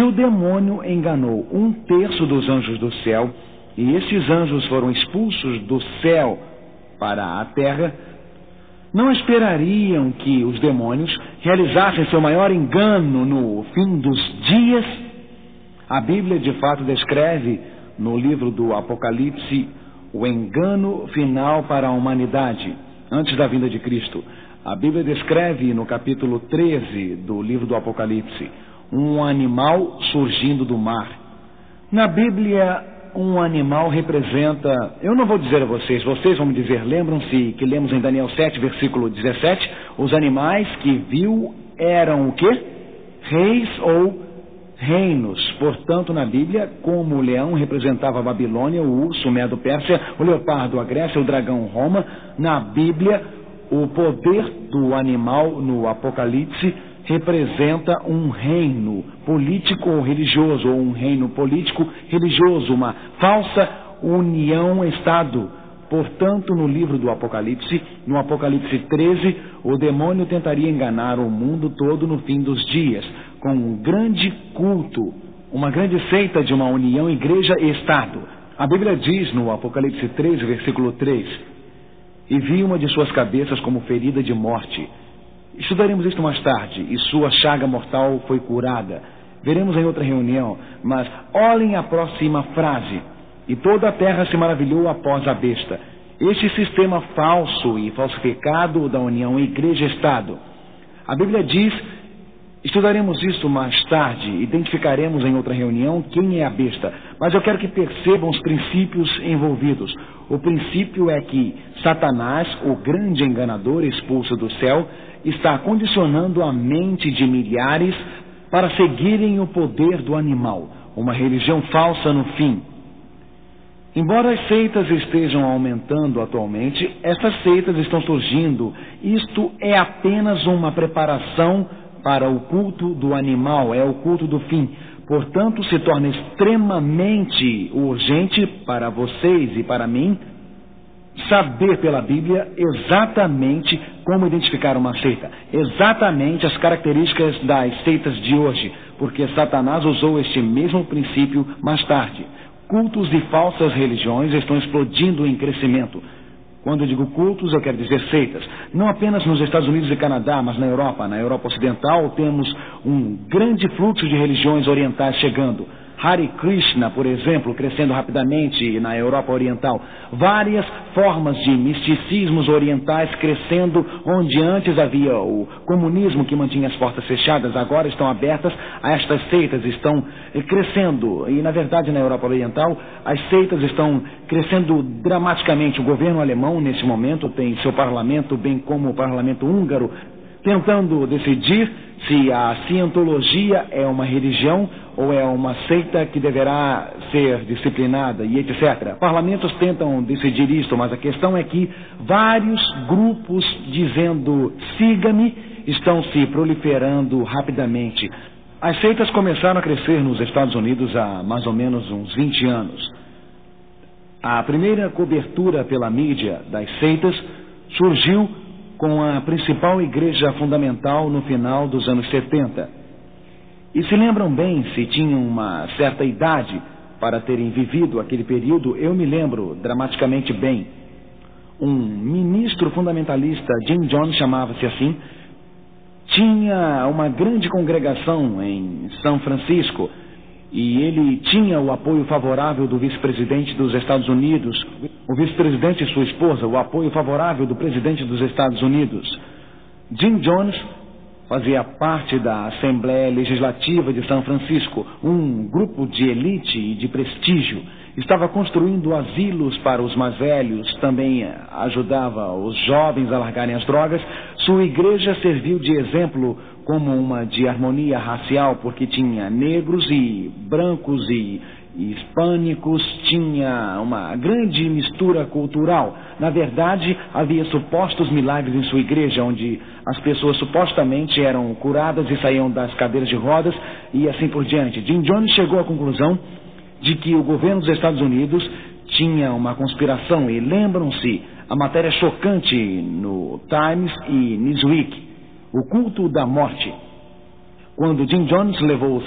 Se o demônio enganou 1/3 dos anjos do céu, e esses anjos foram expulsos do céu para a terra, não esperariam que os demônios realizassem seu maior engano no fim dos dias? A Bíblia de fato descreve no livro do Apocalipse o engano final para a humanidade antes da vinda de Cristo. A Bíblia descreve no capítulo 13 do livro do Apocalipse um animal surgindo do mar. Na Bíblia, um animal representa, eu não vou dizer a vocês, vocês vão me dizer, lembram-se que lemos em Daniel 7, versículo 17, os animais que viu eram o quê? Reis ou reinos. Portanto, na Bíblia, como o leão representava a Babilônia, o urso, o Medo-Pérsia, o leopardo, a Grécia, o dragão, Roma, na Bíblia, o poder do animal no Apocalipse representa um reino político ou religioso, ou um reino político religioso, uma falsa união-estado. Portanto, no livro do Apocalipse, no Apocalipse 13, o demônio tentaria enganar o mundo todo no fim dos dias, com um grande culto, uma grande seita de uma união igreja e Estado. A Bíblia diz no Apocalipse 13, versículo 3, e vi uma de suas cabeças como ferida de morte. Estudaremos isto mais tarde, e sua chaga mortal foi curada. Veremos em outra reunião, mas olhem a próxima frase. E toda a terra se maravilhou após a besta. Este sistema falso e falsificado da união igreja-estado. A Bíblia diz, estudaremos isso mais tarde, identificaremos em outra reunião quem é a besta. Mas eu quero que percebam os princípios envolvidos. O princípio é que Satanás, o grande enganador expulso do céu, está condicionando a mente de milhares para seguirem o poder do animal, uma religião falsa no fim. Embora as seitas estejam aumentando atualmente, essas seitas estão surgindo. Isto é apenas uma preparação para o culto do animal, é o culto do fim. Portanto, se torna extremamente urgente para vocês e para mim saber pela Bíblia exatamente como identificar uma seita, exatamente as características das seitas de hoje, porque Satanás usou este mesmo princípio mais tarde. Cultos e falsas religiões estão explodindo em crescimento. Quando eu digo cultos, eu quero dizer seitas. Não apenas nos Estados Unidos e Canadá, mas na Europa Ocidental, temos um grande fluxo de religiões orientais chegando. Hare Krishna, por exemplo, crescendo rapidamente na Europa Oriental. Várias formas de misticismos orientais crescendo, onde antes havia o comunismo que mantinha as portas fechadas, agora estão abertas a estas seitas, estão crescendo. E, na verdade, na Europa Oriental, as seitas estão crescendo dramaticamente. O governo alemão, nesse momento, tem seu parlamento, bem como o parlamento húngaro, tentando decidir se a cientologia é uma religião ou é uma seita que deverá ser disciplinada e etc. Parlamentos tentam decidir isto, mas a questão é que vários grupos dizendo siga-me estão se proliferando rapidamente. As seitas começaram a crescer nos Estados Unidos há mais ou menos uns 20 anos. A primeira cobertura pela mídia das seitas surgiu com a principal igreja fundamental no final dos anos 70. E se lembram bem, se tinham uma certa idade para terem vivido aquele período, eu me lembro dramaticamente bem. Um ministro fundamentalista, Jim Jones chamava-se assim, tinha uma grande congregação em São Francisco e ele tinha o apoio favorável do vice-presidente dos Estados Unidos, o vice-presidente e sua esposa, o apoio favorável do presidente dos Estados Unidos. Jim Jones fazia parte da Assembleia Legislativa de São Francisco, um grupo de elite e de prestígio. Estava construindo asilos para os mais velhos, também ajudava os jovens a largarem as drogas. Sua igreja serviu de exemplo como uma de harmonia racial, porque tinha negros e brancos e hispânicos, tinha uma grande mistura cultural. Na verdade, havia supostos milagres em sua igreja, onde as pessoas supostamente eram curadas e saíam das cadeiras de rodas e assim por diante. Jim Jones chegou à conclusão de que o governo dos Estados Unidos tinha uma conspiração, e lembram-se a matéria chocante no Times e Newsweek, o culto da morte, quando Jim Jones levou